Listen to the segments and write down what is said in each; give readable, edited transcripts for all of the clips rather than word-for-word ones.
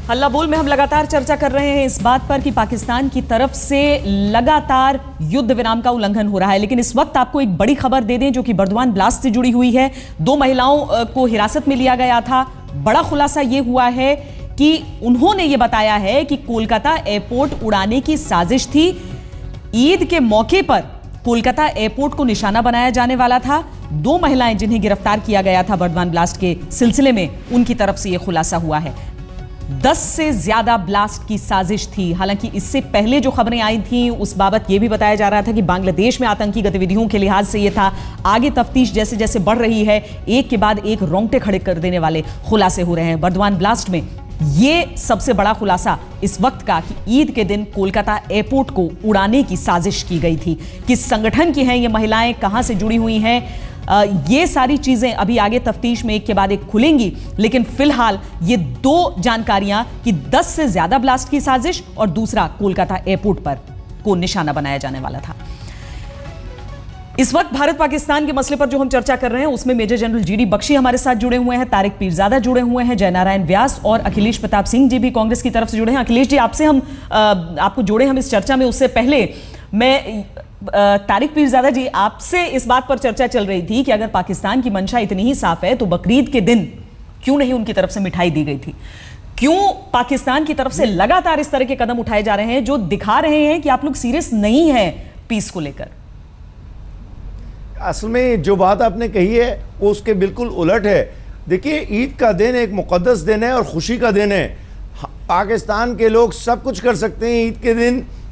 हल्ला बोल में हम लगातार चर्चा कर रहे हैं इस बात पर कि पाकिस्तान की तरफ से लगातार युद्ध विराम का उल्लंघन हो रहा है, लेकिन इस वक्त आपको एक बड़ी खबर दे दें जो कि बर्दवान ब्लास्ट से जुड़ी हुई है। 2 महिलाओं को हिरासत में लिया गया था। बड़ा खुलासा यह हुआ है कि उन्होंने ये बताया है कि कोलकाता एयरपोर्ट उड़ाने की साजिश थी। ईद के मौके पर कोलकाता एयरपोर्ट को निशाना बनाया जाने वाला था। 2 महिलाएं जिन्हें गिरफ्तार किया गया था बर्दवान ब्लास्ट के सिलसिले में, उनकी तरफ से यह खुलासा हुआ है। 10 से ज्यादा ब्लास्ट की साजिश थी। हालांकि इससे पहले जो खबरें आई थीं उस बाबत यह भी बताया जा रहा था कि बांग्लादेश में आतंकी गतिविधियों के लिहाज से यह था। आगे तफ्तीश जैसे जैसे बढ़ रही है, एक के बाद एक रोंगटे खड़े कर देने वाले खुलासे हो रहे हैं। बर्दवान ब्लास्ट में यह सबसे बड़ा खुलासा इस वक्त का कि ईद के दिन कोलकाता एयरपोर्ट को उड़ाने की साजिश की गई थी। किस संगठन की हैं ये महिलाएं, कहां से जुड़ी हुई हैं, ये सारी चीजें अभी आगे तफ्तीश में एक के बाद एक खुलेंगी। लेकिन फिलहाल ये 2 जानकारियां कि 10 से ज्यादा ब्लास्ट की साजिश और दूसरा कोलकाता एयरपोर्ट पर को निशाना बनाया जाने वाला था। इस वक्त भारत पाकिस्तान के मसले पर जो हम चर्चा कर रहे हैं उसमें मेजर जनरल जीडी बख्शी हमारे साथ जुड़े हुए हैं, तारिक पीरजादा जुड़े हुए हैं, जयनारायण व्यास और अखिलेश प्रताप सिंह जी भी कांग्रेस की तरफ से जुड़े हैं। अखिलेश जी, आपसे हम आपको जोड़े हम इस चर्चा में, उससे पहले मैं तारिक पीरजादा जी, आपसे इस बात पर चर्चा चल रही थी कि अगर पाकिस्तान की मंशा इतनी ही साफ है तो बकरीद के दिन क्यों नहीं उनकी तरफ से मिठाई दी गई थी? क्यों पाकिस्तान की तरफ से लगातार इस तरह के कदम उठाए जा रहे हैं जो दिखा रहे हैं कि आप लोग सीरियस नहीं हैं पीस को लेकर? असल में जो बात आपने कही है वो उसके बिल्कुल उलट है। देखिए, ईद का दिन एक मुक़द्दस दिन है और खुशी का दिन है। पाकिस्तान के लोग सब कुछ कर सकते हैं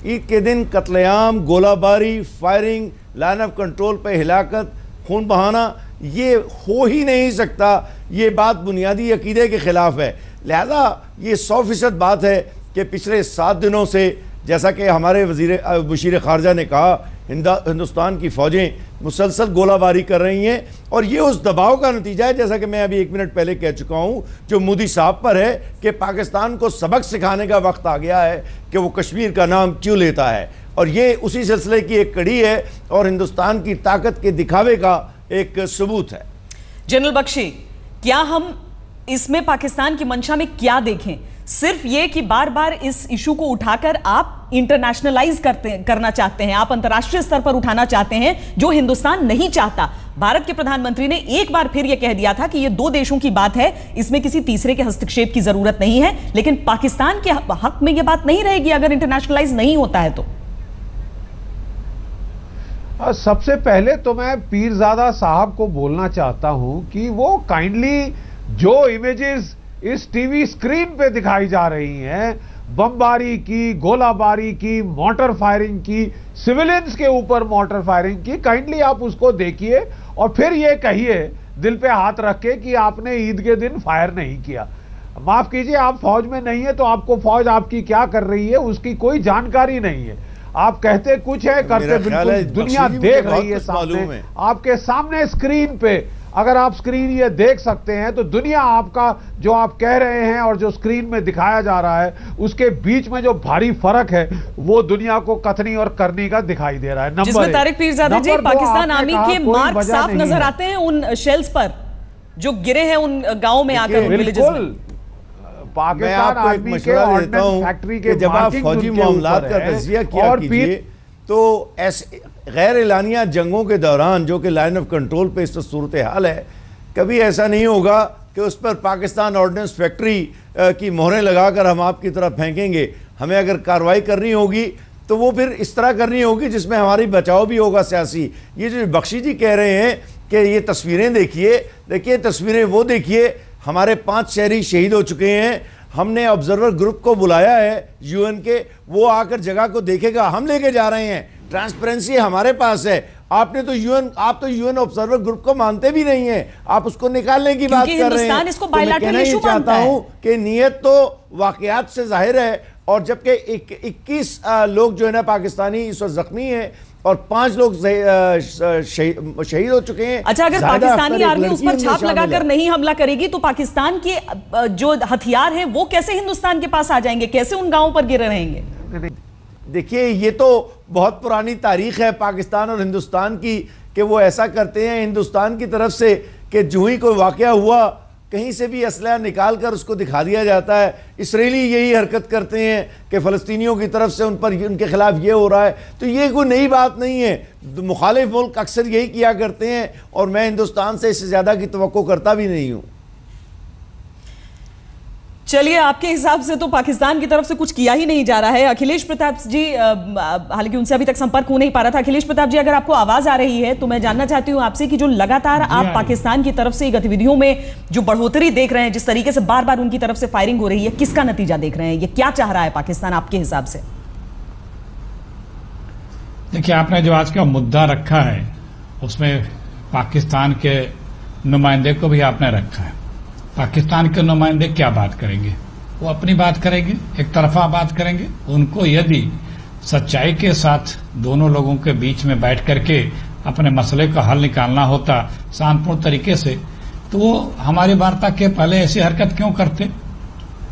ईद के दिन कत्लेआम, गोलाबारी, फायरिंग, लाइन ऑफ कंट्रोल पे हिलाकत, खून बहाना, ये हो ही नहीं सकता। ये बात बुनियादी अकीदे के ख़िलाफ़ है। लिहाजा ये 100% बात है कि पिछले 7 दिनों से, जैसा कि हमारे वज़ीर ख़ारजा ने कहा, हिंदुस्तान की फ़ौजें मुसलसल गोलाबारी कर रही हैं और ये उस दबाव का नतीजा है, जैसा कि मैं अभी 1 मिनट पहले कह चुका हूँ, जो मोदी साहब पर है कि पाकिस्तान को सबक सिखाने का वक्त आ गया है कि वो कश्मीर का नाम क्यों लेता है। और ये उसी सिलसिले की एक कड़ी है और हिंदुस्तान की ताकत के दिखावे का एक सबूत है। जनरल बख्शी, क्या हम इसमें पाकिस्तान की मंशा में क्या देखें? सिर्फ ये कि बार बार इस इशू को उठाकर आप इंटरनेशनलाइज करना चाहते हैं, आप अंतर्राष्ट्रीय स्तर पर उठाना चाहते हैं, जो हिंदुस्तान नहीं चाहता। भारत के प्रधानमंत्री ने एक बार फिर यह कह दिया था कि यह 2 देशों की बात है, इसमें किसी तीसरे के हस्तक्षेप की जरूरत नहीं है। लेकिन पाकिस्तान के हक में यह बात नहीं रहेगी अगर इंटरनेशनलाइज नहीं होता है तो। सबसे पहले तो मैं पीरजादा साहब को बोलना चाहता हूं कि वो काइंडली जो इमेजेस इस टीवी स्क्रीन पे दिखाई जा रही हैं, बमबारी की, गोलाबारी की, मोटर फायरिंग की, सिविलियंस के ऊपर मोटर फायरिंग की, काइंडली आप उसको देखिए और फिर ये कहिए दिल पे हाथ रख के कि आपने ईद के दिन फायर नहीं किया। माफ कीजिए, आप फौज में नहीं है तो आपको फौज आपकी क्या कर रही है उसकी कोई जानकारी नहीं है। आप कहते कुछ है, करते बिल्कुल, दुनिया देख रही है सामने, आपके सामने स्क्रीन पे। अगर आप स्क्रीन ये देख सकते हैं तो दुनिया आपका जो आप कह रहे हैं और जो स्क्रीन में दिखाया जा रहा है उसके बीच में जो भारी फर्क है वो दुनिया को कथनी और करनी का दिखाई दे रहा है। नंबर जिसमें तारिक पीरजादा जी, पाकिस्तान आर्मी के मार्क साफ नजर आते हैं उन शेल्स पर जो गिरे हैं उन गांवों में आकर, विलेजेस में। पाकिस्तान आर्मी के ऑर्डिनेंस फैक्ट्री के जब आप फौजी मामलात का तजिया किया कीजिए तो ऐसे गैर एलानिया जंगों के दौरान, जो कि लाइन ऑफ कंट्रोल पे इस सूरत हाल है, कभी ऐसा नहीं होगा कि उस पर पाकिस्तान ऑर्डिनेंस फैक्ट्री की मोहरें लगाकर हम आपकी तरफ फेंकेंगे। हमें अगर कार्रवाई करनी होगी तो वो फिर इस तरह करनी होगी जिसमें हमारी बचाव भी होगा सियासी। ये जो बख्शी जी कह रहे हैं कि ये तस्वीरें देखिए तस्वीरें वो देखिए, हमारे 5 शहरी शहीद हो चुके हैं। हमने ऑब्जर्वर ग्रुप को बुलाया है यूएन के, वो आकर जगह को देखेगा। हम लेके जा रहे हैं, ट्रांसपेरेंसी हमारे पास है। आप तो यूएन ऑब्जर्वर ग्रुप को मानते भी नहीं है, आप उसको निकालने की बात कर रहे हैं। इसको तो मैं कहना ही चाहता हूं कि नीयत तो वाकयात से जाहिर है। और जबकि 21 लोग जो है ना पाकिस्तानी इस वक्त जख्मी हैं और 5 लोग शहीद हो चुके हैं। अच्छा, अगर पाकिस्तानी आर्मी उस पर छाप लगाकर नहीं हमला करेगी तो पाकिस्तान के जो हथियार हैं वो कैसे हिंदुस्तान के पास आ जाएंगे, कैसे उन गांवों पर गिरे रहेंगे? देखिए, ये तो बहुत पुरानी तारीख है पाकिस्तान और हिंदुस्तान की कि वो ऐसा करते हैं हिंदुस्तान की तरफ से कि जो ही कोई वाकया हुआ कहीं से भी असलहा निकाल कर उसको दिखा दिया जाता है। इसराइली यही हरकत करते हैं कि फ़लस्तीनियों की तरफ से उन पर उनके खिलाफ ये हो रहा है, तो ये कोई नई बात नहीं है। मुखालिफ मुल्क अक्सर यही किया करते हैं और मैं हिंदुस्तान से इससे ज़्यादा की तवक्को करता भी नहीं हूँ। चलिए, आपके हिसाब से तो पाकिस्तान की तरफ से कुछ किया ही नहीं जा रहा है। अखिलेश प्रताप जी, हालांकि उनसे अभी तक संपर्क हो नहीं पा रहा था। अखिलेश प्रताप जी, अगर आपको आवाज आ रही है तो मैं जानना चाहती हूं आपसे कि जो लगातार आप पाकिस्तान की तरफ से गतिविधियों में जो बढ़ोतरी देख रहे हैं, जिस तरीके से बार बार उनकी तरफ से फायरिंग हो रही है, किसका नतीजा देख रहे हैं? ये क्या चाह रहा है पाकिस्तान आपके हिसाब से? देखिए, आपने जो आज का मुद्दा रखा है उसमें पाकिस्तान के नुमाइंदे को भी आपने रखा है। पाकिस्तान के नुमाइंदे क्या बात करेंगे? वो अपनी बात करेंगे, एक तरफा बात करेंगे। उनको यदि सच्चाई के साथ दोनों लोगों के बीच में बैठ करके अपने मसले का हल निकालना होता शांतिपूर्ण तरीके से, तो वो हमारी वार्ता के पहले ऐसी हरकत क्यों करते?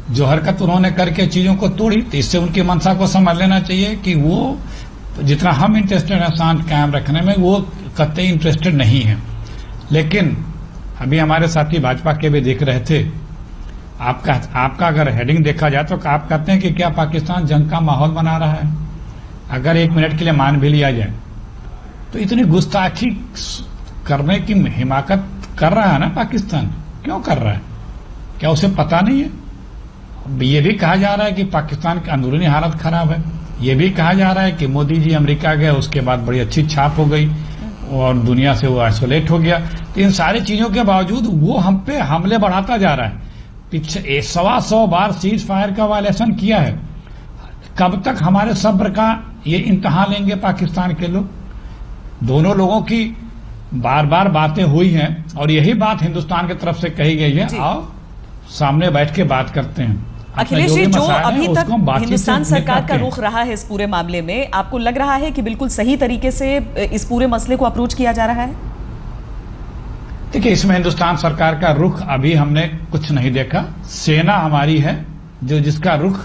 जो हरकत उन्होंने करके चीजों को तोड़ी, तो इससे उनकी मंशा को समझ लेना चाहिए कि वो जितना हम इंटरेस्टेड है शांति कायम रखने में, वो कतई इंटरेस्टेड नहीं है। लेकिन अभी हमारे साथी भाजपा के भी देख रहे थे, आपका अगर हेडिंग देखा जाए तो आप कहते हैं कि क्या पाकिस्तान जंग का माहौल बना रहा है? अगर एक मिनट के लिए मान भी लिया जाए तो इतनी गुस्ताखी करने की हिमाकत कर रहा है ना पाकिस्तान, क्यों कर रहा है? क्या उसे पता नहीं है? ये भी कहा जा रहा है कि पाकिस्तान की अंदरूनी हालत खराब है। ये भी कहा जा रहा है कि मोदी जी अमेरिका गए, उसके बाद बड़ी अच्छी छाप हो गई और दुनिया से वो आइसोलेट हो गया। तो इन सारी चीजों के बावजूद वो हम पे हमले बढ़ाता जा रहा है। पीछे 100 बार सीज फायर का वायलेशन किया है। कब तक हमारे सब्र का ये इम्तिहान लेंगे पाकिस्तान के लोग? दोनों लोगों की बार बार बातें हुई हैं और यही बात हिंदुस्तान की तरफ से कही गई है, आओ सामने बैठ के बात करते हैं। अखिलेश जी, जो अभी तक हिंदुस्तान सरकार का रुख रहा है इस पूरे मामले में, आपको लग रहा है कि बिल्कुल सही तरीके से इस पूरे मसले को अप्रोच किया जा रहा है? देखिए, इसमें हिंदुस्तान सरकार का रुख अभी हमने कुछ नहीं देखा। सेना हमारी है जो जिसका रुख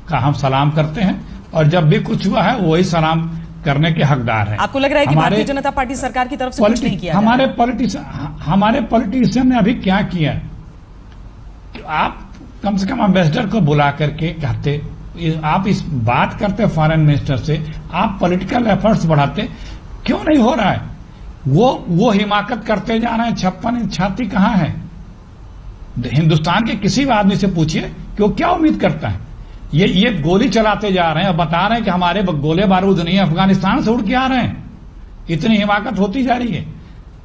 का हम सलाम करते हैं और जब भी कुछ हुआ है वही सलाम करने के हकदार है। आपको लग रहा है कि भारतीय जनता पार्टी सरकार की तरफ से कुछ नहीं किया? हमारे पॉलिटिशियन ने अभी क्या किया? आप कम से कम एम्बेसडर को बुला करके कहते, आप इस बात करते फॉरेन मिनिस्टर से, आप पॉलिटिकल एफर्ट्स बढ़ाते, क्यों नहीं हो रहा है? वो हिमाकत करते जा रहे हैं। 56 इंच छाती कहां है? हिंदुस्तान के किसी भी आदमी से पूछिए कि वो क्या उम्मीद करता है। ये गोली चलाते जा रहे हैं और बता रहे हैं कि हमारे गोले बारूद नहीं है, अफगानिस्तान से उड़ के आ रहे हैं। इतनी हिमाकत होती जा रही है।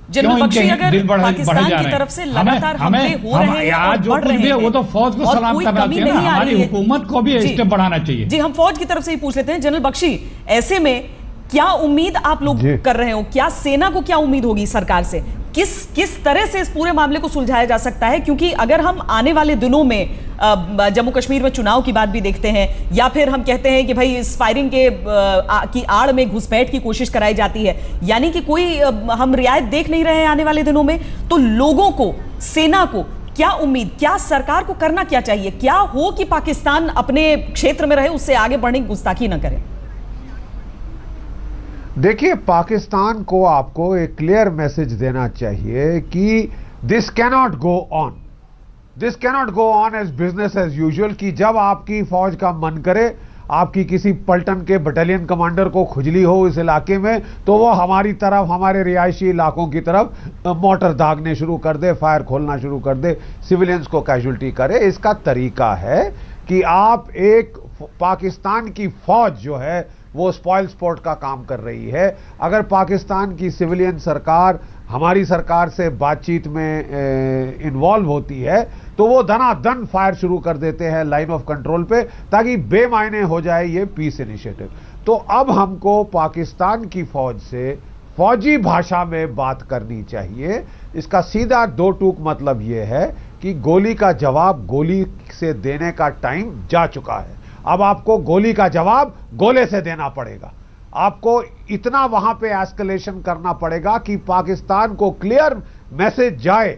जनरल बख्शी, अगर पाकिस्तान की तरफ से लगातार हमले हो रहे हैं और बढ़ रहे हैं, वो तो फौज को सलाम करना चाहिए, हमारी हुकूमत को भी स्टेप बढ़ाना चाहिए। जी, हम फौज की तरफ से ही पूछ लेते हैं। जनरल बख्शी, ऐसे में क्या उम्मीद आप लोग कर रहे हो? क्या सेना को क्या उम्मीद होगी सरकार से? किस तरह से इस पूरे मामले को सुलझाया जा सकता है? क्योंकि अगर हम आने वाले दिनों में जम्मू कश्मीर में चुनाव की बात भी देखते हैं, या फिर हम कहते हैं कि भाई इस फायरिंग की आड़ में घुसपैठ की कोशिश कराई जाती है, यानी कि कोई हम रियायत देख नहीं रहे हैं आने वाले दिनों में, तो लोगों को, सेना को क्या उम्मीद, क्या सरकार को करना क्या चाहिए? क्या हो कि पाकिस्तान अपने क्षेत्र में रहे, उससे आगे बढ़ने की गुस्ताखी न करे? देखिए, पाकिस्तान को आपको एक क्लियर मैसेज देना चाहिए कि this cannot go on, this cannot go on as business as usual. कि जब आपकी फौज का मन करे, आपकी किसी पलटन के बटालियन कमांडर को खुजली हो इस इलाके में, तो वो हमारी तरफ, हमारे रिहायशी इलाकों की तरफ मोटर दागने शुरू कर दे, फायर खोलना शुरू कर दे, सिविलियंस को कैजुअल्टी करे। इसका तरीका है कि आप एक पाकिस्तान की फौज जो है वो स्पॉइल स्पोर्ट का काम कर रही है। अगर पाकिस्तान की सिविलियन सरकार हमारी सरकार से बातचीत में इन्वॉल्व होती है तो वो धनाधन फायर शुरू कर देते हैं लाइन ऑफ कंट्रोल पे, ताकि बेमायने हो जाए ये पीस इनिशिएटिव। तो अब हमको पाकिस्तान की फौज से फौजी भाषा में बात करनी चाहिए। इसका सीधा दो टूक मतलब ये है कि गोली का जवाब गोली से देने का टाइम जा चुका है। अब आपको गोली का जवाब गोले से देना पड़ेगा। आपको इतना वहां पे एस्केलेशन करना पड़ेगा कि पाकिस्तान को क्लियर मैसेज जाए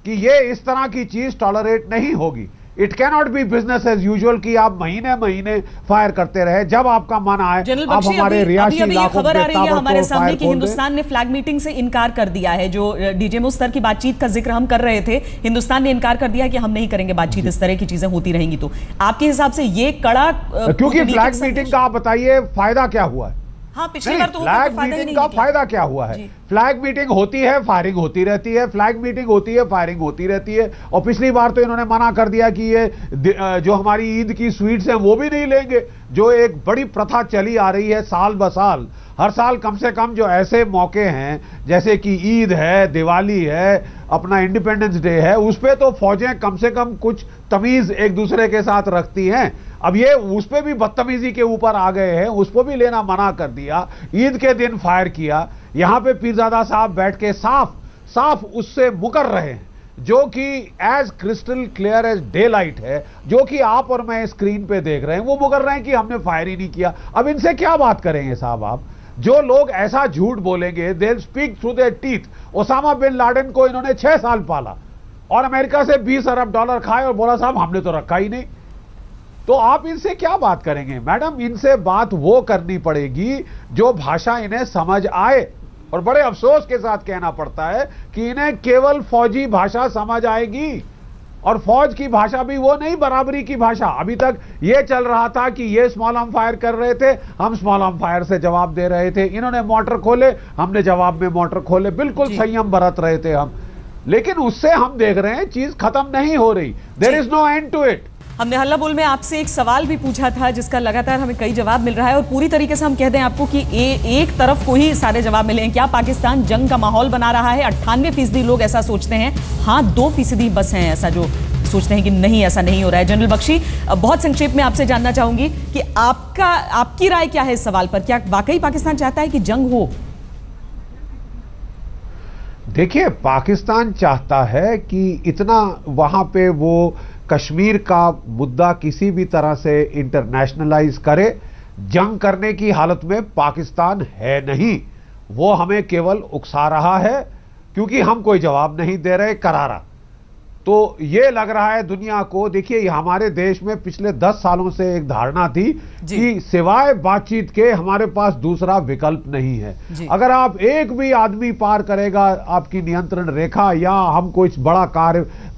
कि ये इस तरह की चीज टॉलरेट नहीं होगी। It cannot be business as usual कि आप महीने महीने फायर करते रहे, जब आपका मन आए आप हमारे रियासी इलाकों खबर आ रही है हमारे सामने कि खोल हिंदुस्तान ने फ्लैग मीटिंग से इनकार कर दिया है। जो डीजीएमओ स्तर की बातचीत का जिक्र हम कर रहे थे, हिंदुस्तान ने इनकार कर दिया कि हम नहीं करेंगे बातचीत, इस तरह की चीजें होती रहेंगी। तो आपके हिसाब से ये कड़ा, क्योंकि फ्लैग मीटिंग का आप बताइए फायदा क्या हुआ है? हाँ, पिछली बार तो फ्लैग मीटिंग का फायदा क्या हुआ है? फ्लैग मीटिंग होती है, फायरिंग होती रहती है, फ्लैग मीटिंग होती है, फायरिंग होती रहती है। और पिछली बार तो इन्होंने मना कर दिया कि ये जो हमारी ईद की स्वीट्स हैं वो भी नहीं लेंगे, जो एक बड़ी प्रथा चली आ रही है साल ब साल। हर साल कम से कम जो ऐसे मौके हैं जैसे कि ईद है, दिवाली है, अपना इंडिपेंडेंस डे है, उस पे तो फौजें कम से कम कुछ तमीज एक दूसरे के साथ रखती हैं। अब ये उस पे भी बदतमीजी के ऊपर आ गए हैं, उसको भी लेना मना कर दिया, ईद के दिन फायर किया। यहां पे पीरजादा साहब बैठ के साफ साफ उससे मुकर रहे हैं, जो कि as crystal clear as daylight है, जो कि आप और मैं स्क्रीन पे देख रहे हैं। वो मुकर रहे हैं कि हमने फायर ही नहीं किया। अब इनसे क्या बात करेंगे साहब आप? जो लोग ऐसा झूठ बोलेंगे, they will speak through their teeth. Osama bin Laden को इन्होंने 6 साल पाला और अमेरिका से $20 अरब खाए और बोला साहब हमने तो रखा ही नहीं। तो आप इनसे क्या बात करेंगे? मैडम, इनसे बात वो करनी पड़ेगी जो भाषा इन्हें समझ आए। और बड़े अफसोस के साथ कहना पड़ता है कि इन्हें केवल फौजी भाषा समझ आएगी, और फौज की भाषा भी वो नहीं, बराबरी की भाषा। अभी तक ये चल रहा था कि ये स्मॉल आर्म फायर कर रहे थे, हम स्मॉल आर्म फायर से जवाब दे रहे थे, इन्होंने मोर्टर खोले, हमने जवाब में मोर्टर खोले, बिल्कुल संयम बरत रहे थे हम। लेकिन उससे हम देख रहे हैं चीज खत्म नहीं हो रही, there is no end to it. हमने हल्ला बोल में आपसे एक सवाल भी पूछा था जिसका लगातार हमें कई जवाब मिल रहा है, और पूरी तरीके से हम कह दें आपको कि एक तरफ को ही सारे जवाब मिले हैं। क्या पाकिस्तान जंग का माहौल बना रहा है? 98% लोग ऐसा सोचते हैं। हाँ, 2% बस हैं ऐसा जो सोचते हैं कि नहीं, ऐसा नहीं हो रहा है। जनरल बख्शी, बहुत संक्षेप में आपसे जानना चाहूंगी कि आपकी राय क्या है इस सवाल पर? क्या वाकई पाकिस्तान चाहता है कि जंग हो? देखिए, पाकिस्तान चाहता है कि इतना वहां पे वो कश्मीर का मुद्दा किसी भी तरह से इंटरनेशनलाइज करे। जंग करने की हालत में पाकिस्तान है नहीं, वो हमें केवल उकसा रहा है क्योंकि हम कोई जवाब नहीं दे रहे करारा। तो ये लग रहा है दुनिया को। देखिए, हमारे देश में पिछले 10 सालों से एक धारणा थी कि सिवाय बातचीत के हमारे पास दूसरा विकल्प नहीं है। अगर आप एक भी आदमी पार करेगा आपकी नियंत्रण रेखा, या हम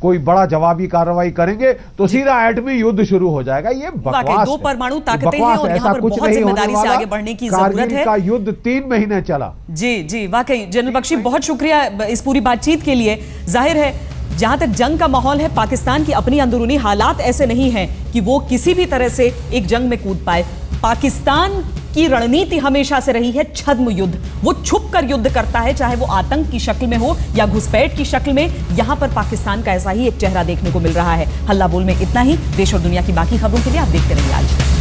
कोई बड़ा जवाबी कार्रवाई करेंगे तो सीधा एटमी युद्ध शुरू हो जाएगा। ये बकवास, 2 परमाणु ताकतें हैं और यहाँ पर बहुत जिम्मेदारी से आगे बढ़ने की जरूरत है। का युद्ध 3 महीने चला। जी, वाकई जनरल बख्शी, बहुत शुक्रिया इस पूरी बातचीत के लिए। जाहिर है जहां तक जंग का माहौल है, पाकिस्तान की अपनी अंदरूनी हालात ऐसे नहीं हैं कि वो किसी भी तरह से एक जंग में कूद पाए। पाकिस्तान की रणनीति हमेशा से रही है छद्म युद्ध। वो छुप कर युद्ध करता है, चाहे वो आतंक की शक्ल में हो या घुसपैठ की शक्ल में। यहां पर पाकिस्तान का ऐसा ही एक चेहरा देखने को मिल रहा है। हल्ला बोल में इतना ही। देश और दुनिया की बाकी खबरों के लिए आप देखते रहिए आज तक।